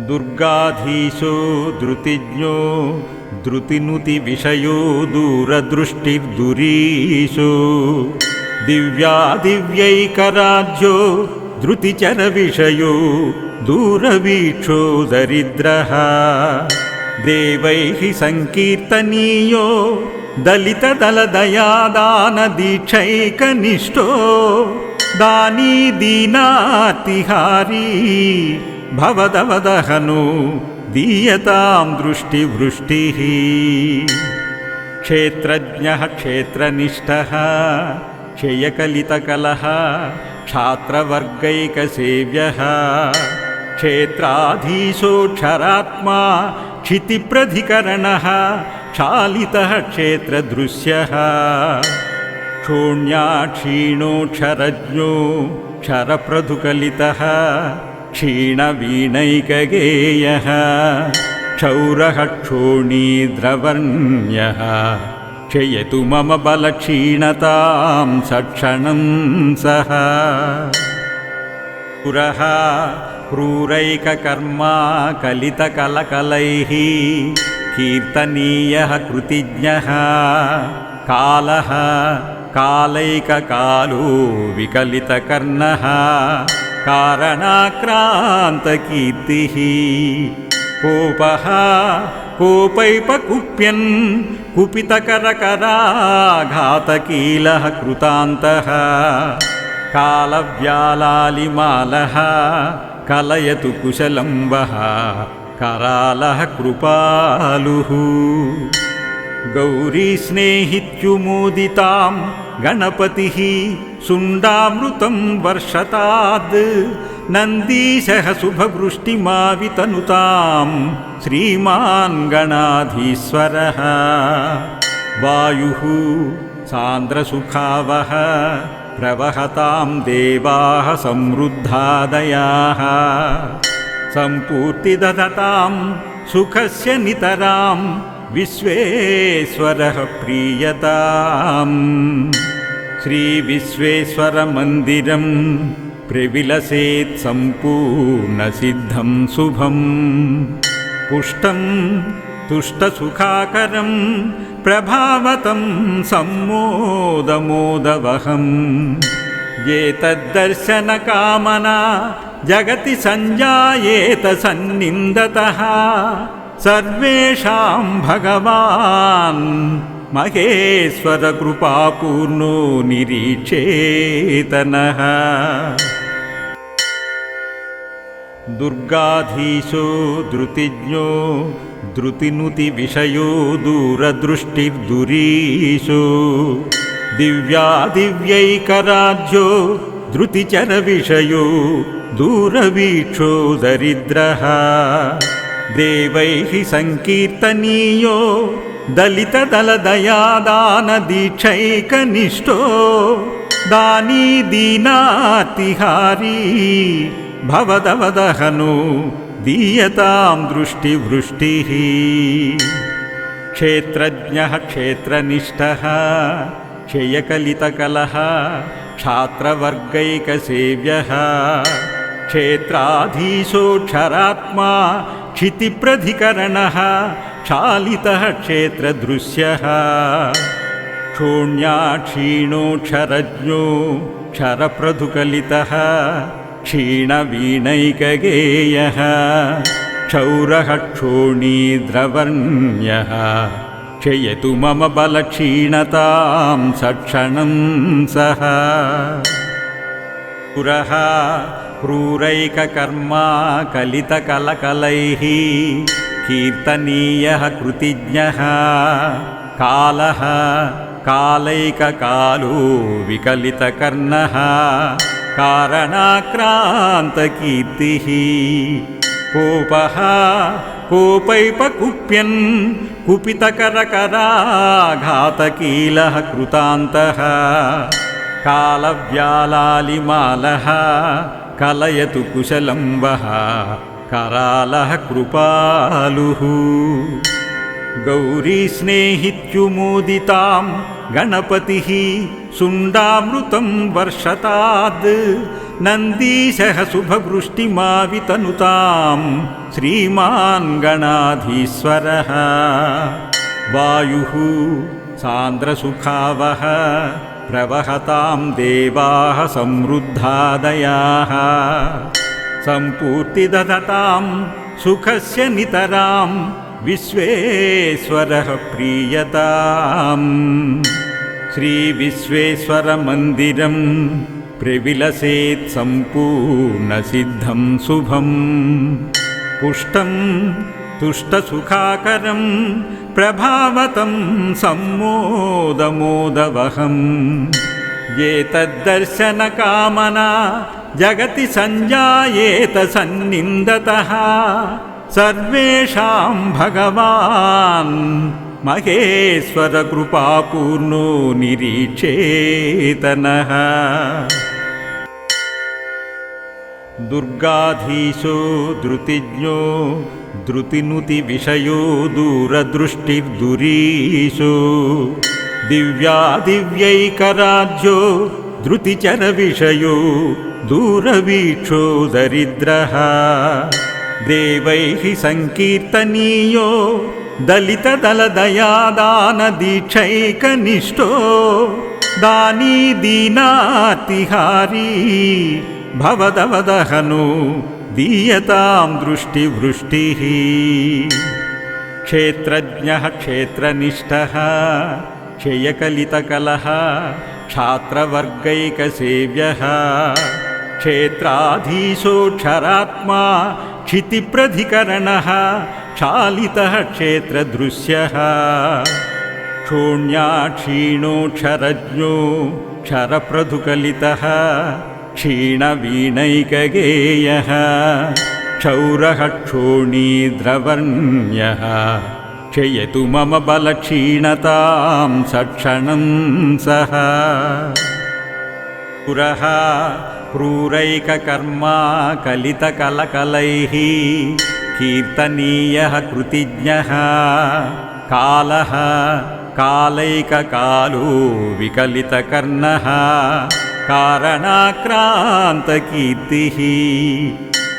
दुर्गाधीशो धृतिज्ञो धृतिनुतिविषयो दूरदृष्टिर्दुरीशो दिव्यादिव्यैकराज्यो धृतिचरविषयो दूरवीक्षो दरिद्रः देवैः संकीर्तनीयो दलितदलदयादानदीक्षैकनिष्ठो दानी दीनातिहारी भवदवदहनो दीयतां दृष्टिवृष्टिः क्षेत्रज्ञः क्षेत्रनिष्ठः क्षयकलितकलः क्षात्रवर्गैकसेव्यः क्षेत्राधीशोऽक्षरात्मा क्षितिप्रधिकरणः क्षालितः क्षेत्रदृश्यः क्षोण्याक्षीणोऽक्षरज्ञो क्षरप्रधुकलितः क्षीणवीणैकगेयः क्षौरः क्षोणीद्रवर्ण्यः क्षयतु मम बलक्षीणतां सक्षणं सः पुरः क्रूरैककर्मा कलितकलकलैः कीर्तनीयः कृतिज्ञः कालः कालैककालो विकलितकर्णः कारणाक्रान्तकीर्तिः कोपः कोपैपकुप्यन् कुपितकरकराघातकीलः कृतान्तः कालव्यालालिमालः कलयतु कुशलं वः करालः कृपालुः गौरीस्नेहित्युमोदितां गणपतिः सुण्डामृतं वर्षताद् नन्दीशः शुभवृष्टिमावितनुतां श्रीमान् गणाधीश्वरः वायुः सान्द्रसुखावः प्रवहतां देवाः समृद्धादयाः सम्पूर्तिदधतां सुखस्य नितरां विश्वेश्वरः प्रीयताम् श्रीविश्वेश्वरमन्दिरं प्रविलसेत् सम्पूर्णसिद्धं शुभं पुष्टं तुष्टसुखाकरं प्रभावतं सम्मोदमोदवहम् एतद्दर्शनकामना जगति सञ्जायेत सन्निन्दतः सर्वेषां भगवान् महेश्वर कृपापूर्णो निरीक्षेतनः दुर्गाधीशो धृतिज्ञो धृतिनुतिविषयो दूरदृष्टिर्दुरीशो दिव्यादिव्यैकराज्यो धृतिचरविषयो दूरवीक्षो दरिद्रः देवैः संकीर्तनीयो दलितदलदयादानदीक्षैकनिष्ठो दानी दीनातिहारी भवदवदहनो दीयतां दृष्टिवृष्टिः क्षेत्रज्ञः क्षेत्रनिष्ठः क्षयकलितकलः क्षात्रवर्गैकसेव्यः क्षेत्राधीशोऽक्षरात्मा क्षितिप्रधिकरणः क्षालितः क्षेत्रदृश्यः क्षोण्याक्षीणोऽक्षरज्ञो क्षरप्रधुकलितः क्षीणवीणैकगेयः क्षौरः क्षोणीद्रवर्ण्यः क्षयतु मम बलक्षीणतां सक्षणं सः पुरः क्रूरैककर्मा कलितकलकलैः कीर्तनीयः कृतिज्ञः कालः कालैककालो विकलितकर्णः कारणाक्रान्तकीर्तिः कोपः कोपैपकुप्यन् कुपितकरकराघातकीलः कृतान्तः कालव्यालालिमालः कलयतु कुशलं वः करालः कृपालुः गौरीस्नेहित्युमोदितां गणपतिः सुण्डामृतं वर्षताद् నందీశः శుభవృష్టిమావితనుతాం శ్రీమాన్ గణాధీశ్వరः వాయుః సాంద్రసుఖావహ ప్రవహతాం దేవాః సమృద్ధాదయాః సంపూర్తిదధతాం సుఖస్య నితరాం విశ్వేశ్వరః ప్రీయతాం శ్రీ విశ్వేశ్వర మందిరం ప్రవిలసేత్ సంపూర్ణ సిద్ధం శుభం పుష్టం తుష్టసుఖాకరం ప్రభావతం సమ్మోదమోదవహం ఏతద్దర్శనకామనా జగతి సంజాయేత సన్నిందతః సర్వేషాం భగవాన్ మహేశ్వర కృపాపూర్ణో నిరీక్షేతనః దుర్గాధీశో ధృతిజ్ఞో ధృతినుతి విషయో దూరదృష్టిర్దురీశో దివ్యాదివ్యైకరాజ్యో ధృతిచర విషయో దూరవీక్షో దరిద్రః దేవైః సంకీర్తనీయో దళిత దళదయాదాన దీక్షైకనిష్టో దానీ దీనాతిహారీ భవదవదహనో దీయతాం దృష్టివృష్టిః క్షేత్రజ్ఞః క్షేత్రనిష్టః క్షయకలితకలః క్షాత్రవర్గైకసేవ్యः క్షేత్రాధీశోऽక్షరాత్మా క్షితిప్రధికరణः క్షాళితः క్షేత్రదృశ్యः క్షోణ్యాక్షీణోऽక్షరజ్ఞో క్షరప్రధుకలితः क्षीणवीणैकगेयः क्षौरः क्षोणीद्रवर्ण्यः क्षयतु मम बलक्षीणतां सक्षणं सः पुरः क्रूरैककर्मा कलितकलकलैः कीर्तनीयः कृतिज्ञः कालः कालैककालो विकलितकर्णः कारणाक्रान्तकीर्तिः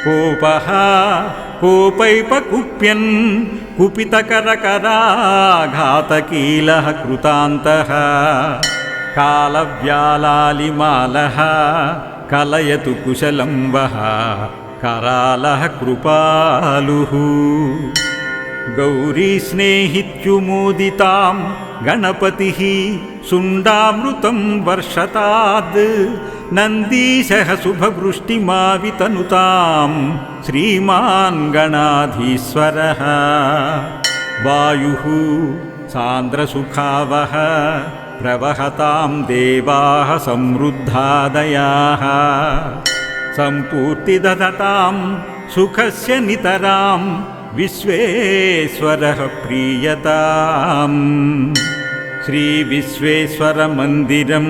कोपः कोपैपकुप्यन् कुपितकरकराघातकीलः कृतान्तः कालव्यालालिमालः कलयतु कुशलं वः करालः कृपालुः गौरीस्नेहित्युमोदितां गणपतिः सुण्डामृतं वर्षताद् नन्दीशः शुभवृष्टिमावितनुतां श्रीमान् गणाधीश्वरः वायुः सान्द्रसुखावह प्रवहतां देवाः समृद्धादयाः सम्पूर्तिदधतां सुखस्य नितरां विश्वेश्वरः प्रीयताम् श्री विश्वेश्वर मंदिरं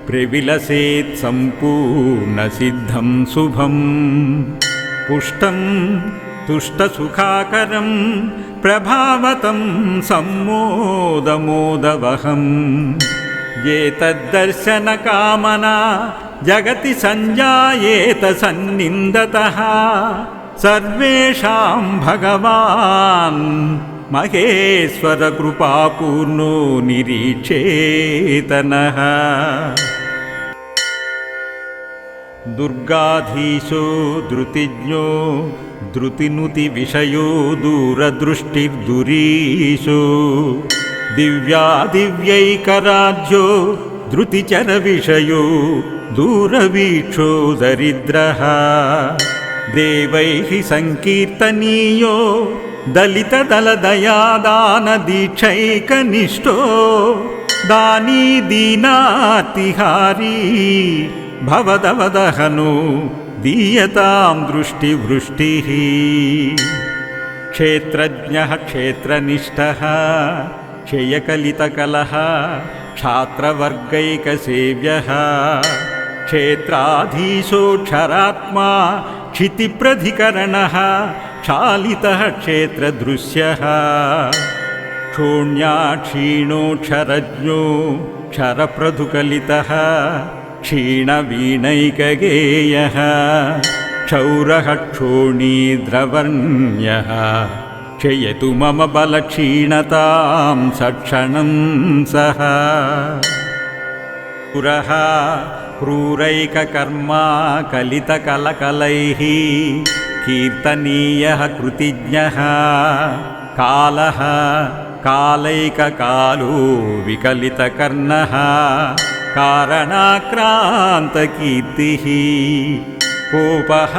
प्रविलसेत् संपूर्ण सिद्धं शुभं पुष्टं तुष्टसुखाकरं प्रभावतं सम्मोदमोदवहम् एतद्दर्शनकामना जगति संजायेत सन्निन्दतः सर्वेषां भगवान् महेश्वर कृपापूर्णो निरीक्षेतनः दुर्गाधीशो धृतिज्ञो धृतिनुति विषयो दूरदृष्टिर्दुरीशो दिव्यादिव्यैकराज्यो धृतिचर विषयो दूरवीक्षो दरिद्रः देवैः संकीर्तनीयो दलित दलदयादान दीक्षैकनिष्ठो दानी दीनातिहारी भवदवदहनो दीयतां दृष्टिवृष्टिः क्षेत्रज्ञः क्षेत्रनिष्ठः क्षयकलितकलः क्षात्रवर्गैकसेव्यः क्षेत्राधीशोऽक्षरात्मा क्षितिप्रधिकरणः क्षालितः क्षेत्रदृश्यः क्षोण्याक्षीणोऽक्षरज्ञो क्षरप्रधुकलितः क्षीणवीणैकगेयः क्षौरः क्षोणीद्रवर्ण्यः क्षयतु मम बलक्षीणतां सक्षणं सः पुरः क्रूरैककर्मा कलितकलकलैः कीर्तनीयः कृतिज्ञः कालः कालैककालो विकलितकर्णः कारणाक्रान्तकीर्तिः कोपः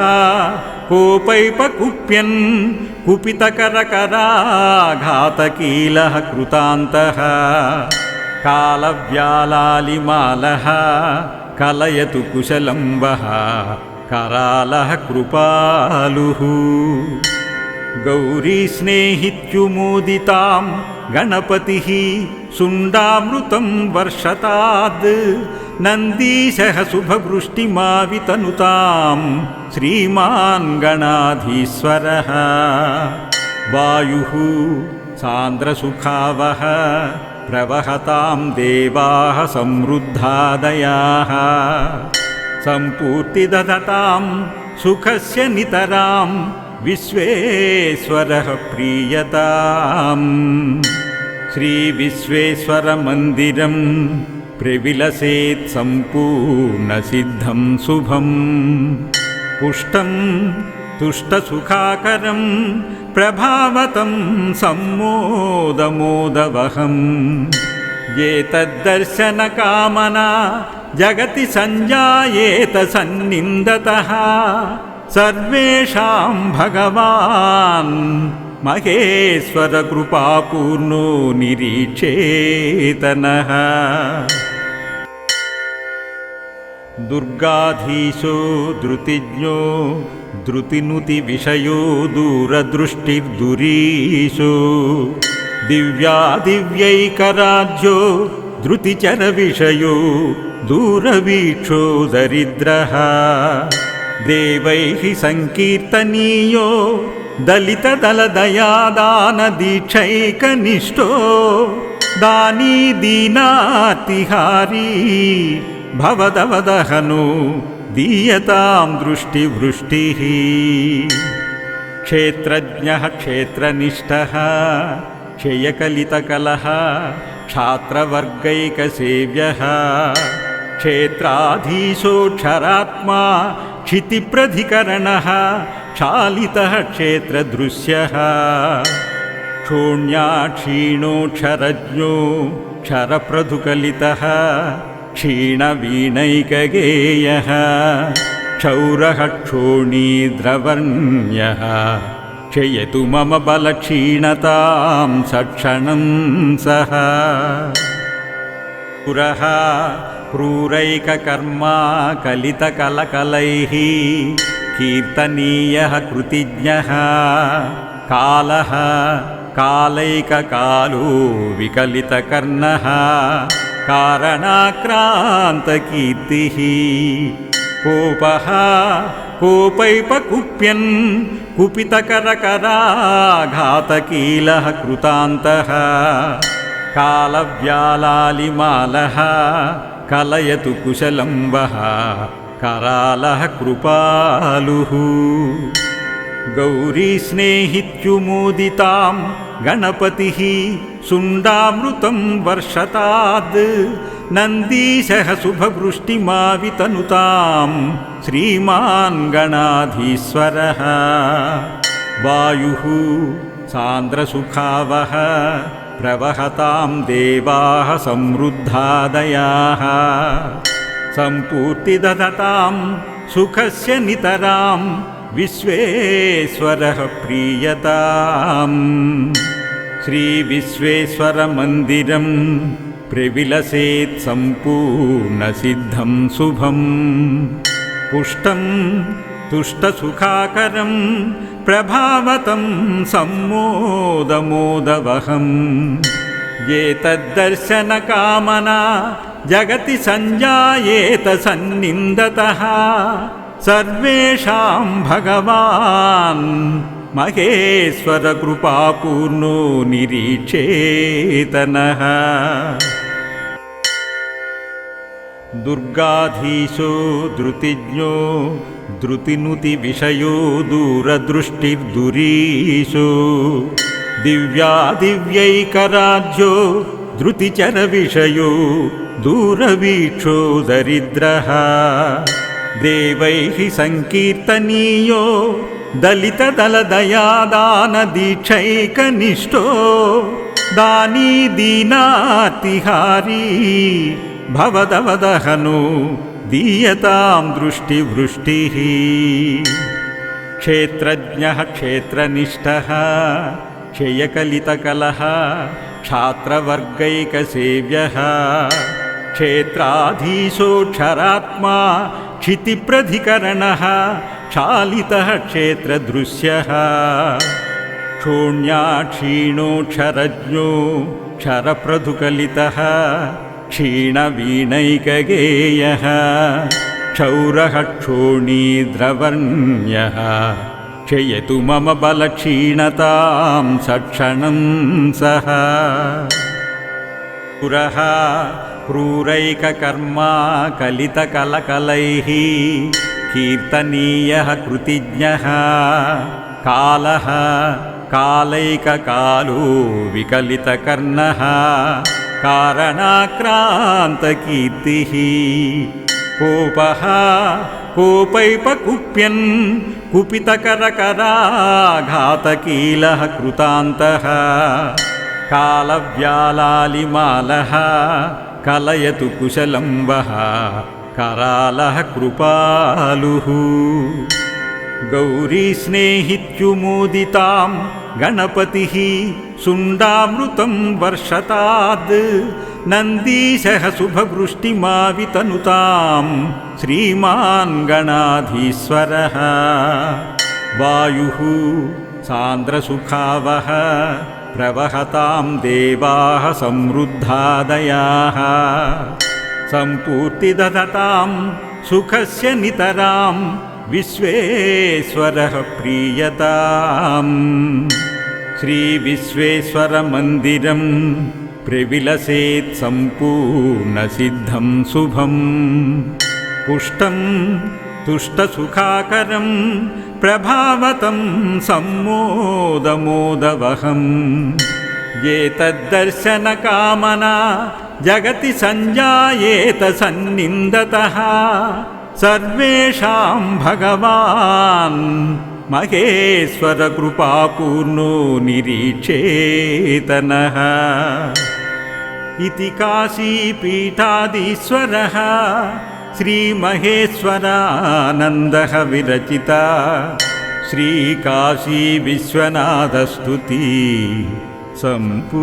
कोपैपकुप्यन् कुपितकरकराघातकीलः कृतान्तः कालव्यालालिमालः कलयतु कुशलं वः करालः कृपालुः गौरीस्नेहित्युमोदितां गणपतिः सुण्डामृतं वर्षताद् नन्दीशः शुभवृष्टिमावितनुतां श्रीमान् गणाधीश्वरः वायुः सान्द्रसुखावः प्रवहतां देवाः समृद्धादयाः सम्पूर्तिदधतां सुखस्य नितरां विश्वेश्वरः प्रीयताम् श्रीविश्वेश्वरमन्दिरं प्रविलसेत् सम्पूर्णसिद्धं शुभं पुष्टं तुष्टसुखाकरं प्रभावतं सम्मोदमोदवहम् एतद्दर्शनकामना जगति सञ्जायेत सन्निन्दतः सर्वेषां भगवान् महेश्वरकृपापूर्णो निरीक्षेतनः दुर्गाधीशो धृतिज्ञो धृतिनुतिविषयो दूरदृष्टिर्दुरीशो दिव्यादिव्यैकराज्यो धृतिचरविषयो दूरवीक्षो दरिद्रः देवैः संकीर्तनीयो दलितदलदयादानदीक्षैकनिष्ठो दानी दीनातिहारी भवदवदहनो दीयतां दृष्टिवृष्टिः क्षेत्रज्ञः क्षेत्रनिष्ठः क्षयकलितकलः क्षात्रवर्गैकसेव्यः क्षेत्राधीशोऽक्षरात्मा क्षितिप्रधिकरणः क्षालितः क्षेत्रदृश्यः क्षोण्याक्षीणोऽक्षरज्ञो क्षरप्रधुकलितः क्षीणवीणैकगेयः क्षौरः क्षोणीद्रवर्ण्यः क्षयतु मम बलक्षीणतां सक्षणं सः पुरः क्रूरैककर्मा कलितकलकलैः कीर्तनीयः कृतिज्ञः कालः कालैककालो विकलितकर्णः कारणाक्रान्तकीर्तिः कोपः कोपैपकुप्यन् कुपितकरकराघातकीलः कृतान्तः कालव्यालालिमालः कलयतु कुशलं वः करालः कृपालुः गौरीस्नेहित्युमोदितां गणपतिः सुण्डामृतं वर्षताद् नन्दीशः शुभवृष्टिमावितनुतां श्रीमान् गणाधीश्वरः वायुः सान्द्रसुखावः प्रवहतां देवाः समृद्धादयाः सम्पूर्तिदधतां सुखस्य नितरां विश्वेश्वरः प्रीयताम् श्रीविश्वेश्वरमन्दिरं प्रविलसेत् सम्पूर्णसिद्धं शुभं पुष्टं तुष्टसुखाकरं प्रभावतं सम्मोदमोदवहम् एतद्दर्शनकामना जगति सञ्जायेत सन्निन्दतः सर्वेषां भगवान् महेश्वरकृपापूर्णो निरीक्षेतनः దుర్గాధీశో ధృతిజ్ఞో ధృతినుతి విషయో దూరదృష్టిర్దురీశో దివ్యాదివ్యైకరాజ్యో ధృతిచర విషయో దూరవీక్షో దరిద్రః దేవైః సంకీర్తనీయో దళిత దళదయాదాన దీక్షైకనిష్టో దానీ దీనాతిహారీ భవదవదహనో దీయతాం దృష్టివృష్టిః క్షేత్రజ్ఞః క్షేత్రనిష్టః క్షయకలితకలః క్షాత్రవర్గైకసేవ్యః క్షేత్రాధీశోऽక్షరాత్మా క్షితిప్రధికరణः క్షాళితः క్షేత్రదృశ్యः క్షోణ్యాక్షీణోऽక్షరజ్ఞో క్షరప్రధుకలితः క్షీణवीणैकगेयः क्षौरः क्षोणीद्रवर्ण्यः क्षयतु मम बलक्षीणतां सक्षणं सः पुरः क्रूरैककर्मा कलितकलकलैः कीर्तनीयः कृतिज्ञः कालः कालैककालो विकलितकर्णः कारणाक्रान्तकीर्तिः कोपः कोपैपकुप्यन् कुपितकरकराघातकीलः कृतान्तः कालव्यालालिमालः कलयतु कुशलं वः करालः कृपालुः गौरीस्नेहित्युमोदितां गणपतिः सुण्डामृतं वर्षताद् नन्दीशः शुभवृष्टिमावितनुतां श्रीमान् गणाधीश्वरः वायुः सान्द्रसुखावः प्रवहतां देवाः समृद्धादयाः सम्पूर्तिदधतां सुखस्य नितरां विश्वेश्वरः प्रीयताम् श्रीविश्वेश्वरमन्दिरं प्रविलसेत् सम्पूर्णसिद्धं शुभं पुष्टं तुष्टसुखाकरं प्रभावतं सम्मोदमोदवहम् एतद्दर्शनकामना जगति सञ्जायेत सन्निन्दतः सर्वेषां भगवान् महेश्वरकृपापूर्णो निरीक्षेतनः इति काशीपीठाधीश्वरः श्रीमहेश्वरानन्दः विरचिता श्रीकाशीविश्वनाथस्तुति सम्पूर्णा।